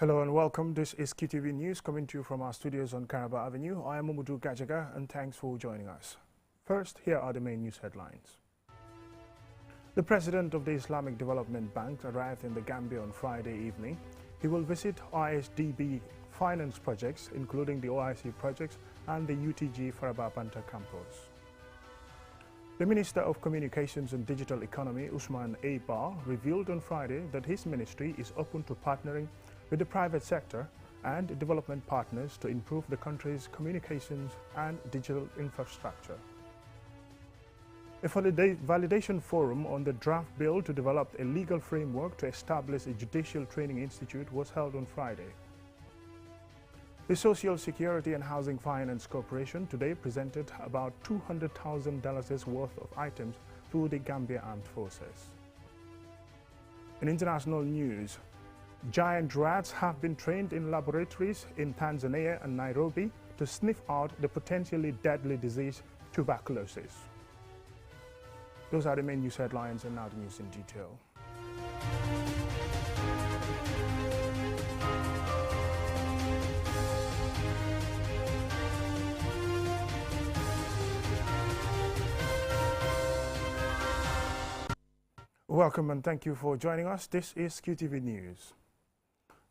Hello and welcome. This is QTV News coming to you from our studios on Caraba Avenue. I am Mamudu Gajaga and thanks for joining us. First, here are the main news headlines. The president of the Islamic Development Bank arrived in the Gambia on Friday evening. He will visit ISDB finance projects, including the OIC projects and the UTG Faraba Banta campus. The Minister of Communications and Digital Economy, Usman A. Bar, revealed on Friday that his ministry is open to partnering with the private sector and development partners to improve the country's communications and digital infrastructure. A validation forum on the draft bill to develop a legal framework to establish a judicial training institute was held on Friday. The Social Security and Housing Finance Corporation today presented about $200,000 worth of items to the Gambia Armed Forces. In international news, giant rats have been trained in laboratories in Tanzania and Nairobi to sniff out the potentially deadly disease tuberculosis. Those are the main news headlines, and now the news in detail. Welcome and thank you for joining us. This is QTV News.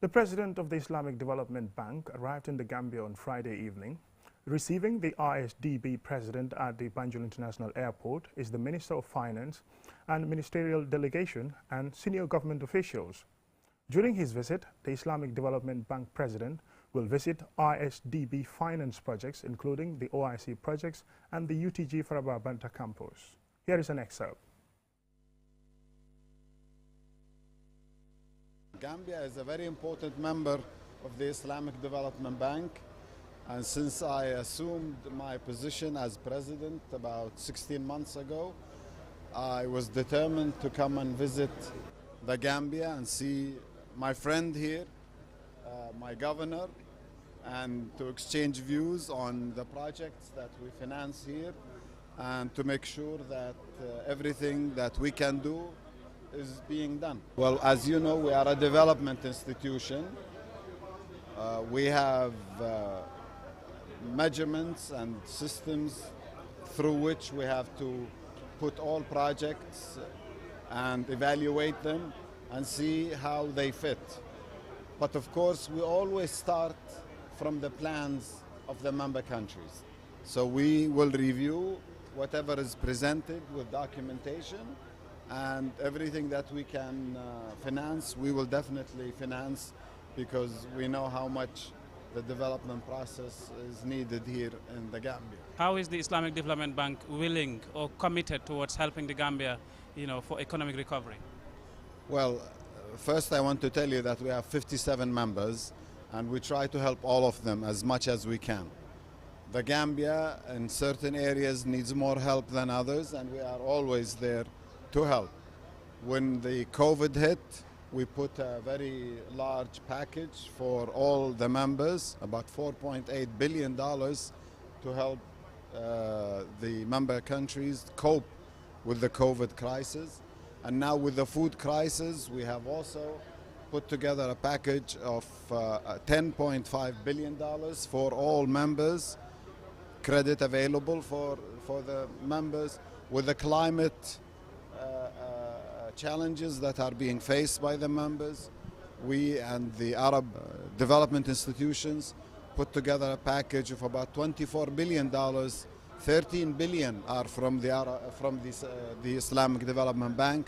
The president of the Islamic Development Bank arrived in the Gambia on Friday evening. Receiving the ISDB president at the Banjul International Airport is the Minister of Finance and ministerial delegation and senior government officials. During his visit, the Islamic Development Bank president will visit ISDB finance projects, including the OIC projects and the UTG Faraba Banta campus. Here is an excerpt. Gambia is a very important member of the Islamic Development Bank, and since I assumed my position as president about 16 months ago, I was determined to come and visit the Gambia and see my friend here, my governor, and to exchange views on the projects that we finance here and to make sure that everything that we can do is being done. Well, as you know, we are a development institution. We have measurements and systems through which we have to put all projects and evaluate them and see how they fit. But of course, we always start from the plans of the member countries. So we will review whatever is presented with documentation, and everything that we can finance, we will definitely finance, because we know how much the development process is needed here in the Gambia. How is the Islamic Development Bank willing or committed towards helping the Gambia, for economic recovery? Well, first I want to tell you that we have 57 members, and we try to help all of them as much as we can. The Gambia in certain areas needs more help than others, and we are always there to help. When the COVID hit, we put a very large package for all the members, about $4.8 billion, to help the member countries cope with the COVID crisis. And now with the food crisis, we have also put together a package of $10.5 billion for all members, credit available for the members. With the climate challenges that are being faced by the members, we and the Arab development institutions put together a package of about $24 billion. 13 billion are from the Islamic Development Bank.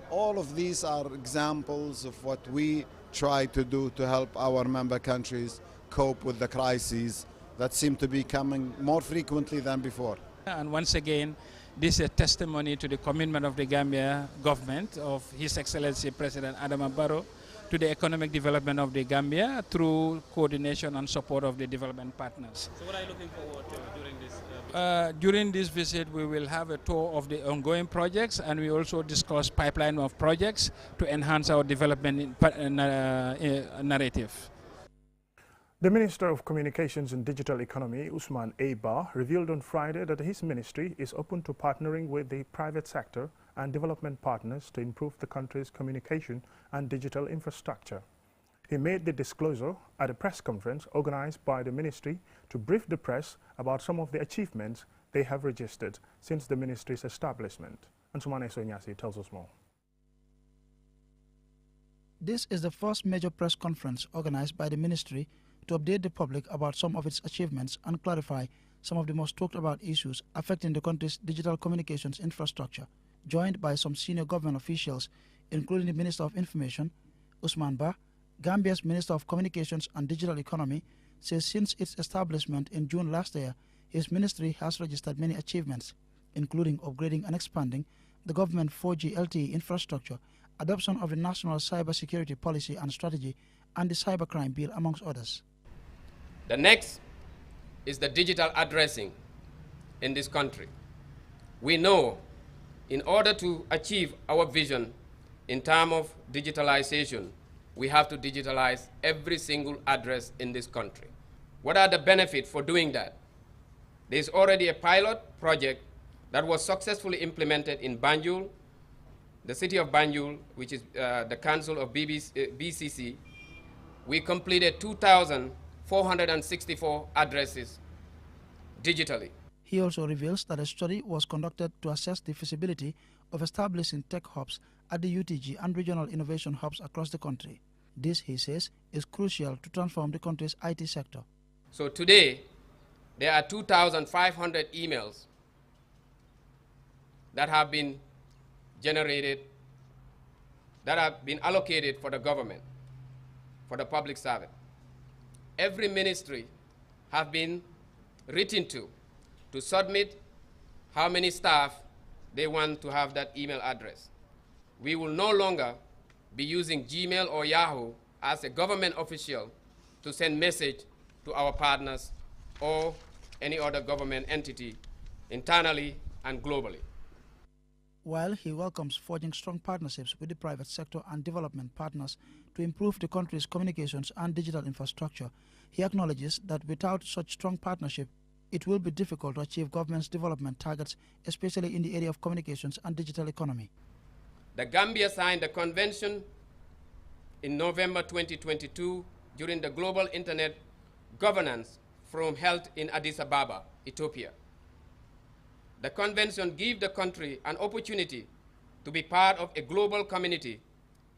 All of these are examples of what we try to do to help our member countries cope with the crises that seem to be coming more frequently than before. And once again, this is a testimony to the commitment of the Gambia government, of His Excellency President Adama Barrow, to the economic development of the Gambia through coordination and support of the development partners. So what are you looking forward to during this visit? During this visit, we will have a tour of the ongoing projects, and we also discuss pipeline of projects to enhance our development narrative. The Minister of Communications and Digital Economy, Usman A. Bar, revealed on Friday that his ministry is open to partnering with the private sector and development partners to improve the country's communication and digital infrastructure. He made the disclosure at a press conference organized by the ministry to brief the press about some of the achievements they have registered since the ministry's establishment. Ansumane Sonyasi tells us more. This is the first major press conference organized by the ministry to update the public about some of its achievements and clarify some of the most talked about issues affecting the country's digital communications infrastructure. Joined by some senior government officials, including the Minister of Information, Usman Ba, Gambia's Minister of Communications and Digital Economy, says since its establishment in June last year, his ministry has registered many achievements, including upgrading and expanding the government 4G LTE infrastructure, adoption of the National Cybersecurity Policy and Strategy, and the Cybercrime Bill, amongst others. The next is the digital addressing in this country. We know in order to achieve our vision in terms of digitalization, we have to digitalize every single address in this country. What are the benefits for doing that? There's already a pilot project that was successfully implemented in Banjul, the city of Banjul, which is the council of BCC. We completed 2,464 addresses digitally. He also reveals that a study was conducted to assess the feasibility of establishing tech hubs at the UTG and regional innovation hubs across the country. This, he says, is crucial to transform the country's IT sector. So today, there are 2,500 emails that have been generated, that have been allocated for the government, for the public service. Every ministry have been written to submit how many staff they want to have that email address. We will no longer be using Gmail or Yahoo as a government official to send message to our partners or any other government entity internally and globally. While he welcomes forging strong partnerships with the private sector and development partners to improve the country's communications and digital infrastructure, he acknowledges that without such strong partnership, it will be difficult to achieve government's development targets, especially in the area of communications and digital economy. The Gambia signed the convention in November 2022 during the Global Internet Governance Forum held in Addis Ababa, Ethiopia. The convention gives the country an opportunity to be part of a global community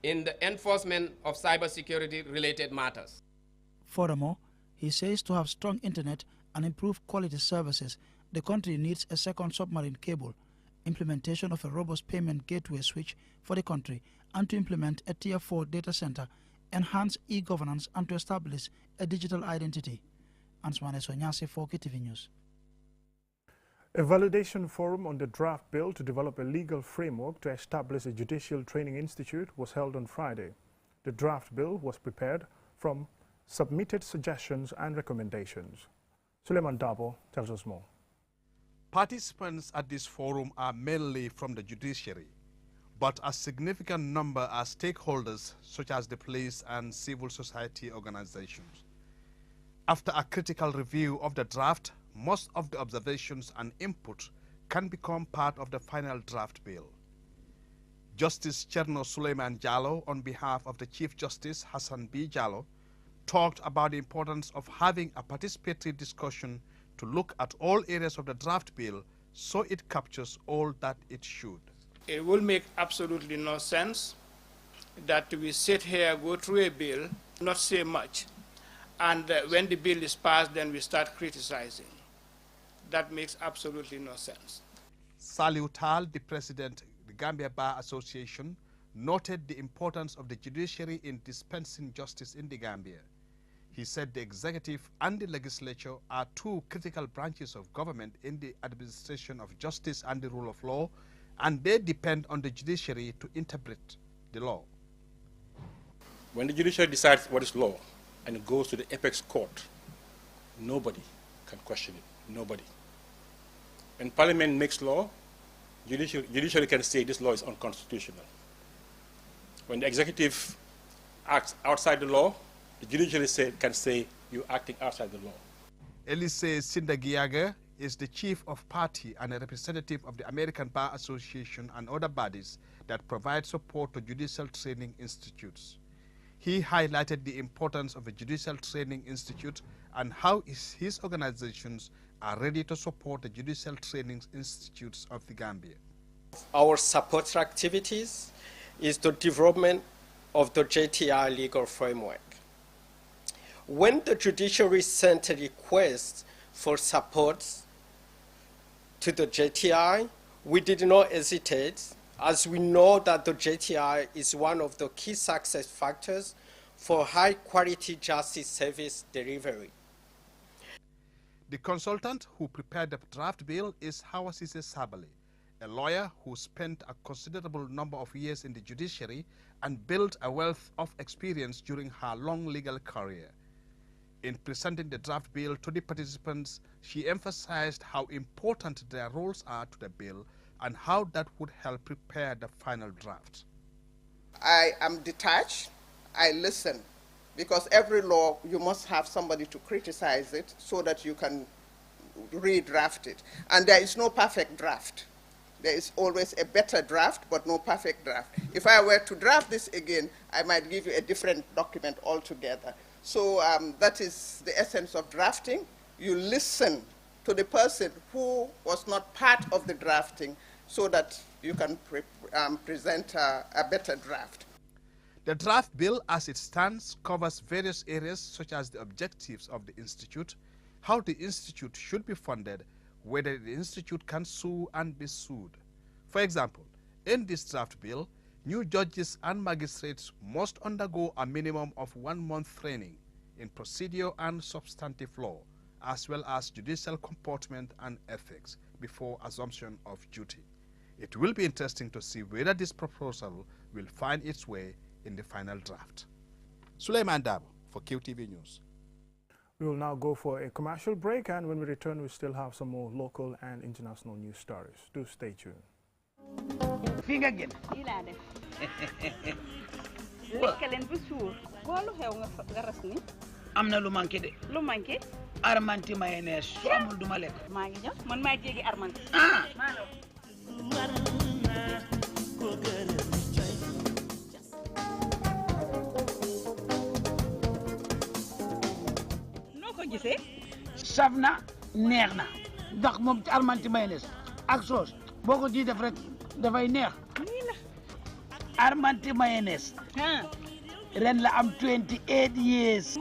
in the enforcement of cybersecurity-related matters. Furthermore, he says to have strong internet and improve quality services, the country needs a second submarine cable, implementation of a robust payment gateway switch for the country, and to implement a Tier 4 data center, enhance e-governance, and to establish a digital identity. Ansmane Sonyasi for KTV News. A validation forum on the draft bill to develop a legal framework to establish a judicial training institute was held on Friday. The draft bill was prepared from submitted suggestions and recommendations. Suleiman Dabo tells us more. Participants at this forum are mainly from the judiciary, but a significant number are stakeholders such as the police and civil society organizations. After a critical review of the draft, most of the observations and input can become part of the final draft bill. Justice Cherno Suleiman Jallo, on behalf of the Chief Justice Hassan B. Jallo, talked about the importance of having a participatory discussion to look at all areas of the draft bill so it captures all that it should. It will make absolutely no sense that we sit here, go through a bill, not say much, and when the bill is passed, then we start criticizing. That makes absolutely no sense. Saliu Tal, the president of the Gambia Bar Association, noted the importance of the judiciary in dispensing justice in the Gambia. He said the executive and the legislature are two critical branches of government in the administration of justice and the rule of law, and they depend on the judiciary to interpret the law. When the judiciary decides what is law and it goes to the apex court, nobody can question it, nobody. When parliament makes law, judiciary can say this law is unconstitutional. When the executive acts outside the law, the judiciary can say you're acting outside the law. Elise Sindagiaga is the chief of party and a representative of the American Bar Association and other bodies that provide support to judicial training institutes. He highlighted the importance of a judicial training institute and how his organizations are ready to support the judicial training institutes of the Gambia. Our support activities is the development of the JTI legal framework. When the judiciary sent a request for support to the JTI, we did not hesitate, as we know that the JTI is one of the key success factors for high-quality justice service delivery. The consultant who prepared the draft bill is Hawasise Sabali, a lawyer who spent a considerable number of years in the judiciary and built a wealth of experience during her long legal career. In presenting the draft bill to the participants, she emphasized how important their roles are to the bill and how that would help prepare the final draft. I am detached. I listen, because every law, you must have somebody to criticize it so that you can redraft it. And there is no perfect draft. There is always a better draft, but no perfect draft. If I were to draft this again, I might give you a different document altogether. So that is the essence of drafting. You listen to the person who was not part of the drafting so that you can present a better draft. The draft bill, as it stands, covers various areas such as the objectives of the institute, how the institute should be funded, whether the institute can sue and be sued. For example, in this draft bill, new judges and magistrates must undergo a minimum of 1 month training in procedure and substantive law, as well as judicial comportment and ethics before assumption of duty. It will be interesting to see whether this proposal will find its way in the final draft. Suleiman Dabo for QTV News. We will now go for a commercial break, and when we return, we still have some more local and international news stories. Do stay tuned. Finger again. Amna lu manqué de. Lu manqué? Armanti mayonnaise su amul duma lek. Maa ngi ñëw man maa jéegi armanti. Ah. Gisee saf na neex na ndax moom ci armanti mayonnaise ak sauce boo ko ciy def rek dafay neex nii la armanti mayonnaise ren la am 28 years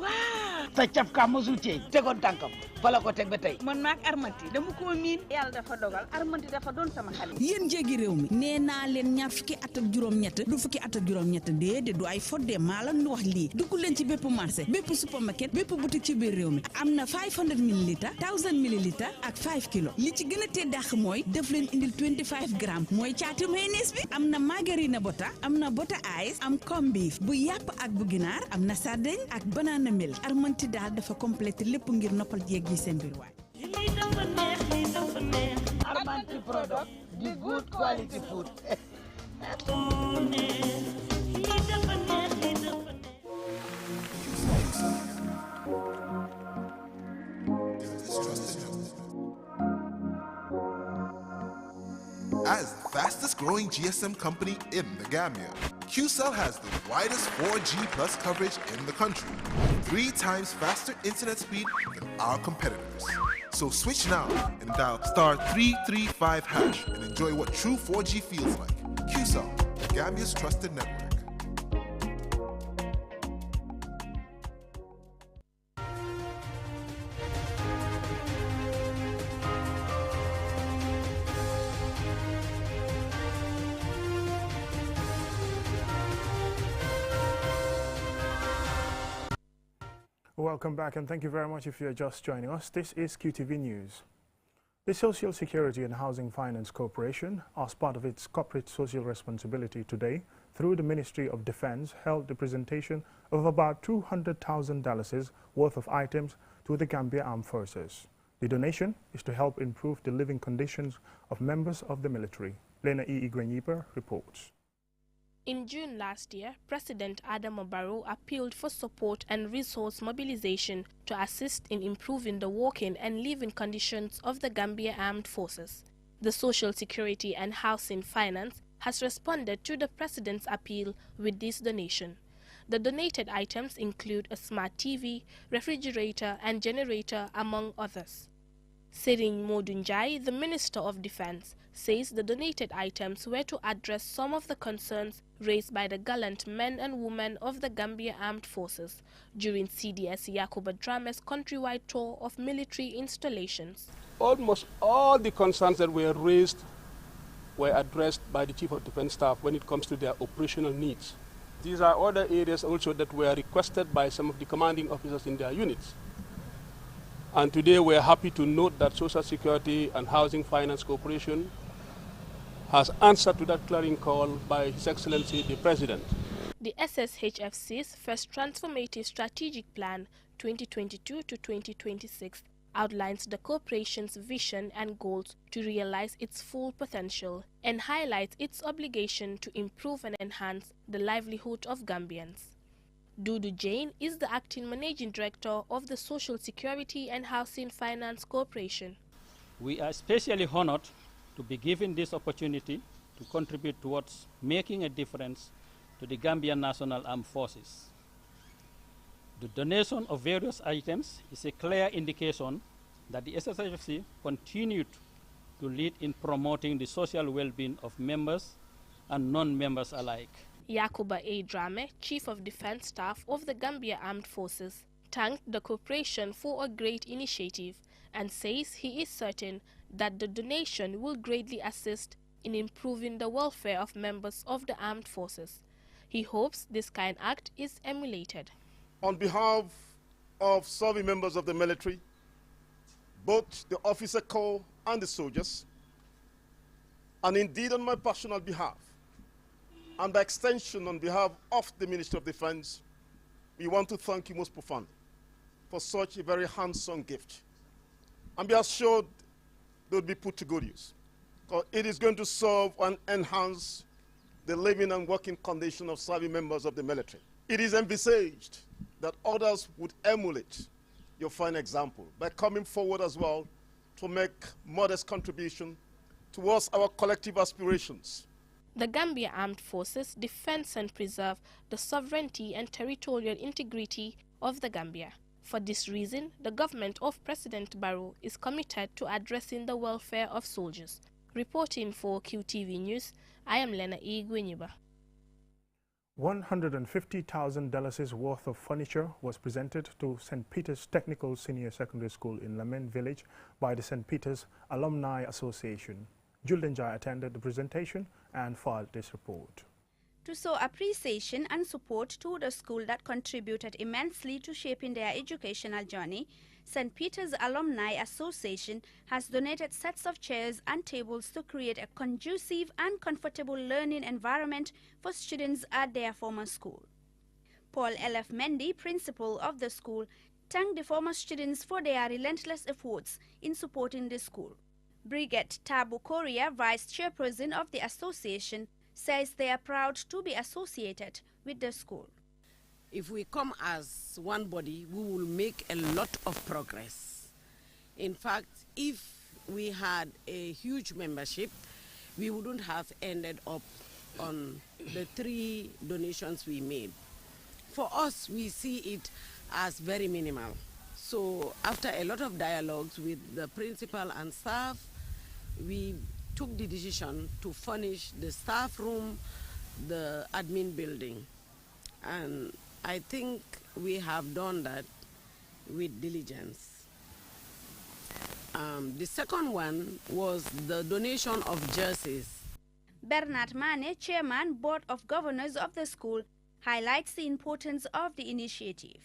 te caf ka mosul ceeñ tegoon tànkam fa la ko teg ba tey man maak armanti dama ko miin yàlla dafa dogal armanti dafa doon sama xarit yéen jéegi réew mi nee naa leen ñaar fukki at ak juróom-ñett du fukki at ak juróom-ñett déedéet du ay fodde maa la ñu wax lii dugg leen ci bépp marché bépp supermarket bépp boutique ci biir réew mi am na 500 millilitres 1000 millilitres ak 5 kilos li ci gën a tee dàq mooy def leen indil 25 grammes mooy caatu mayonnaise bi am na margarine bota am na bota ice am corned beef bu yàpp ak bu ginaar am na sardine ak banana milk armanti daal dafa complété lépp ngir noppal jéeg yi seen biir waay. Armanti product, the good quality food. As the fastest growing GSM company in the Gambia, QCell has the widest 4G plus coverage in the country, 3 times faster internet speed than our competitors. So switch now and dial *335# and enjoy what true 4G feels like. QCell, Gambia's trusted network. Welcome back, and thank you very much if you're just joining us. This is QTV News. The Social Security and Housing Finance Corporation, as part of its corporate social responsibility today, through the Ministry of Defense, held the presentation of about $200,000 worth of items to the Gambia Armed Forces. The donation is to help improve the living conditions of members of the military. Lena E. Igwenyipa reports. In June last year, President Adama Barrow appealed for support and resource mobilization to assist in improving the working and living conditions of the Gambia Armed Forces. The Social Security and Housing Finance has responded to the President's appeal with this donation. The donated items include a smart TV, refrigerator and generator, among others. Serigne Modou Njie, the Minister of Defense, says the donated items were to address some of the concerns raised by the gallant men and women of the Gambia Armed Forces during CDS Yakuba Drame's countrywide tour of military installations. Almost all the concerns that were raised were addressed by the Chief of Defense Staff when it comes to their operational needs. These are other areas also that were requested by some of the commanding officers in their units. And today we're happy to note that Social Security and Housing Finance Corporation has answered to that clarion call by His Excellency the President. The SSHFC's first transformative strategic plan 2022 to 2026 outlines the corporation's vision and goals to realize its full potential and highlights its obligation to improve and enhance the livelihood of Gambians. Dudu Jane is the acting managing director of the Social Security and Housing Finance Corporation. We are especially honored to be given this opportunity to contribute towards making a difference to the Gambian National Armed Forces. The donation of various items is a clear indication that the SSHFC continued to lead in promoting the social well-being of members and non-members alike. Yakuba A. Drame, Chief of Defense Staff of the Gambia Armed Forces, thanked the corporation for a great initiative and says he is certain that the donation will greatly assist in improving the welfare of members of the armed forces. He hopes this kind act is emulated. On behalf of serving members of the military, both the officer corps and the soldiers, and indeed on my personal behalf, and by extension on behalf of the Ministry of Defense, we want to thank you most profoundly for such a very handsome gift. And be assured they will be put to good use, because it is going to serve and enhance the living and working condition of serving members of the military. It is envisaged that others would emulate your fine example by coming forward as well to make modest contribution towards our collective aspirations. The Gambia Armed Forces defend and preserve the sovereignty and territorial integrity of the Gambia. For this reason, the government of President Barrow is committed to addressing the welfare of soldiers. Reporting for QTV News, I am Lena E. Gwenyiba. $150,000 worth of furniture was presented to St. Peter's Technical Senior Secondary School in Lamen Village by the St. Peter's Alumni Association. Julden Jai attended the presentation and filed this report. To show appreciation and support to the school that contributed immensely to shaping their educational journey, St. Peter's Alumni Association has donated sets of chairs and tables to create a conducive and comfortable learning environment for students at their former school. Paul L.F. Mendy, principal of the school, thanked the former students for their relentless efforts in supporting the school. Brigette Tabu Korea, vice chairperson of the association, says they are proud to be associated with the school. If we come as one body, we will make a lot of progress. In fact, if we had a huge membership, we wouldn't have ended up on the 3 donations we made. For us, we see it as very minimal. So after a lot of dialogues with the principal and staff, we took the decision to furnish the staff room, the admin building. And I think we have done that with diligence. The second one was the donation of jerseys. Bernard Mane, chairman, Board of Governors of the school, highlights the importance of the initiative.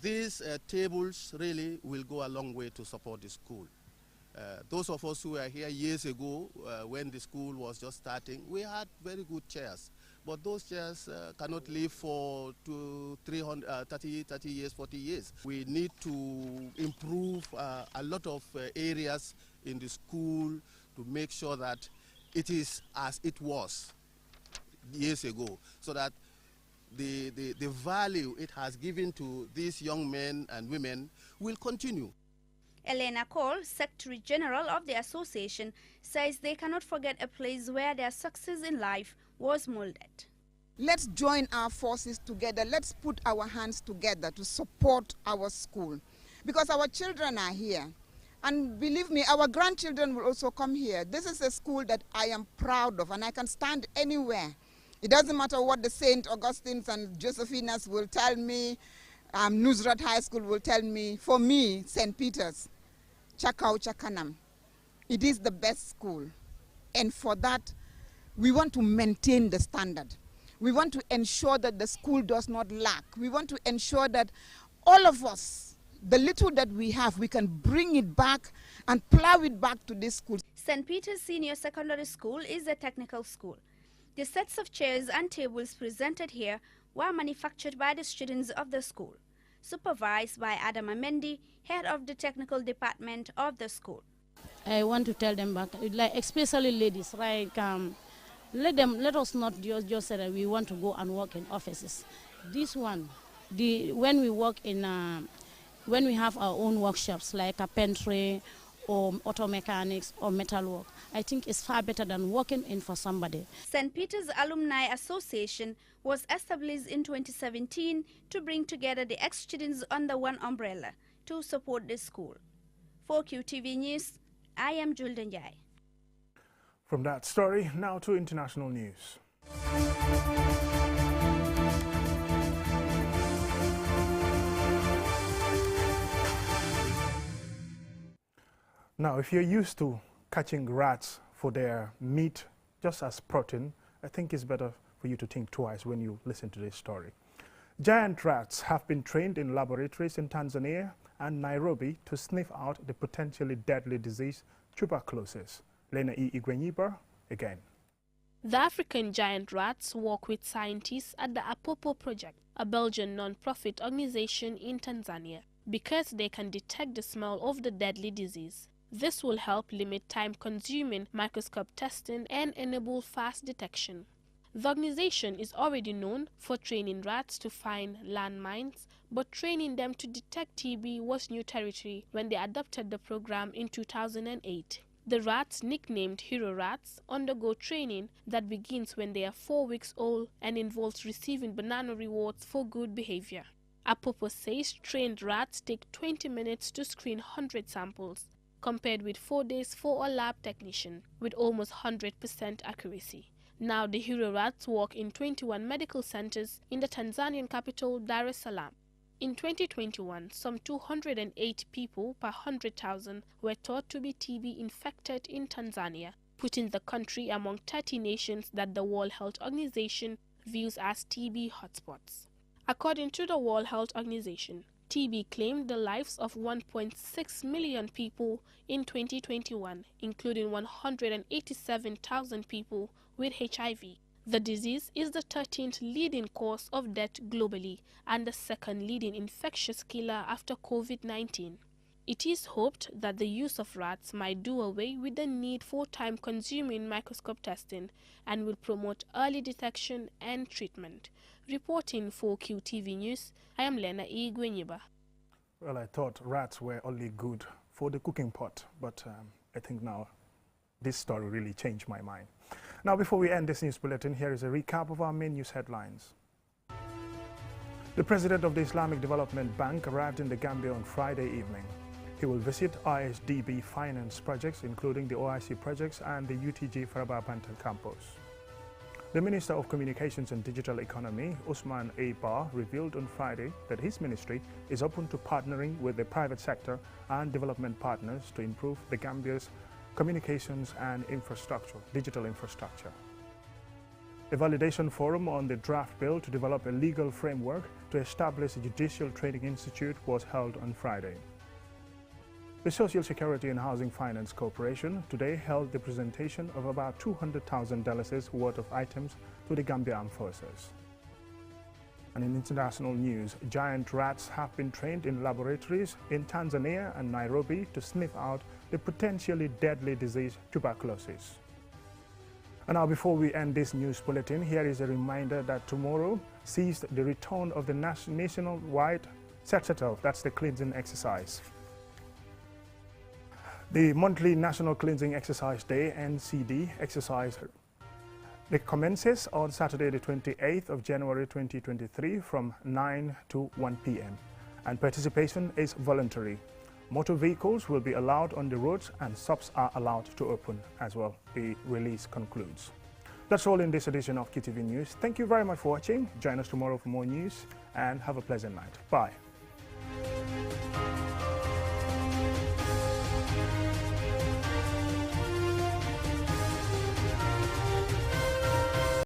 These tables really will go a long way to support the school. Those of us who were here years ago, when the school was just starting, we had very good chairs. But those chairs cannot live for 30 years, 40 years. We need to improve a lot of areas in the school to make sure that it is as it was years ago, so that the value it has given to these young men and women will continue. Elena Cole, Secretary General of the association, says they cannot forget a place where their success in life was molded. Let's join our forces together. Let's put our hands together to support our school, because our children are here. And believe me, our grandchildren will also come here. This is a school that I am proud of, and I can stand anywhere. It doesn't matter what the St. Augustine's and Josephinas will tell me, Nusrat High School will tell me. For me, St. Peter's, Chakau Chakanam, it is the best school. And for that, we want to maintain the standard. We want to ensure that the school does not lack. We want to ensure that all of us, the little that we have, we can bring it back and plow it back to this school. St. Peter's Senior Secondary School is a technical school. The sets of chairs and tables presented here were manufactured by the students of the school, supervised by Adam Amendi, head of the technical department of the school. I want to tell them back, like especially ladies, right? Let us not just say that we want to go and work in offices. This one, when we work in, when we have our own workshops like carpentry or auto mechanics or metal work, I think it's far better than working in for somebody. St. Peter's Alumni Association was established in 2017 to bring together the ex-students under one umbrella to support the school. For QTV News, I am Julden Jai. From that story, now to international news. Now, if you're used to catching rats for their meat just as protein, I think it's better for you to think twice when you listen to this story. Giant rats have been trained in laboratories in Tanzania and Nairobi to sniff out the potentially deadly disease, tuberculosis. Lena E. Igwenyiba again. The African giant rats work with scientists at the Apopo Project, a Belgian non-profit organization in Tanzania, because they can detect the smell of the deadly disease. This will help limit time-consuming microscope testing and enable fast detection. The organization is already known for training rats to find landmines, but training them to detect TB was new territory when they adopted the program in 2008. The rats, nicknamed hero rats, undergo training that begins when they are 4 weeks old and involves receiving banana rewards for good behavior. Apopo says trained rats take 20 minutes to screen 100 samples, compared with 4 days for a lab technician, with almost 100% accuracy. Now the hero rats work in 21 medical centers in the Tanzanian capital, Dar es Salaam. In 2021, some 208 people per 100,000 were thought to be TB infected in Tanzania, putting the country among 30 nations that the World Health Organization views as TB hotspots. According to the World Health Organization, TB claimed the lives of 1.6 million people in 2021, including 187,000 people with HIV. The disease is the 13th leading cause of death globally and the second leading infectious killer after COVID-19. It is hoped that the use of rats might do away with the need for time-consuming microscope testing and will promote early detection and treatment. Reporting for QTV News, I am Lena E. Gwenyiba. Well, I thought rats were only good for the cooking pot, but I think now this story really changed my mind. Now, before we end this news bulletin, here is a recap of our main news headlines. The president of the Islamic Development Bank arrived in the Gambia on Friday evening. He will visit ISDB finance projects, including the OIC projects and the UTG Faraba Bantan campus. The Minister of Communications and Digital Economy, Usman A. Bar, revealed on Friday that his ministry is open to partnering with the private sector and development partners to improve the Gambia's communications and infrastructure, digital infrastructure. A validation forum on the draft bill to develop a legal framework to establish a judicial training institute was held on Friday. The Social Security and Housing Finance Corporation today held the presentation of about $200,000 worth of items to the Gambia Armed Forces. And in international news, giant rats have been trained in laboratories in Tanzania and Nairobi to sniff out the potentially deadly disease tuberculosis. And now, before we end this news bulletin, here is a reminder that tomorrow sees the return of the nationwide SETSETEL, that's the cleansing exercise. The monthly National Cleansing Exercise Day, NCD, exercise It commences on Saturday the 28th of January 2023 from 9 to 1 p.m. and participation is voluntary. Motor vehicles will be allowed on the roads and shops are allowed to open as well. The release concludes. That's all in this edition of QTV News. Thank you very much for watching. Join us tomorrow for more news and have a pleasant night. Bye.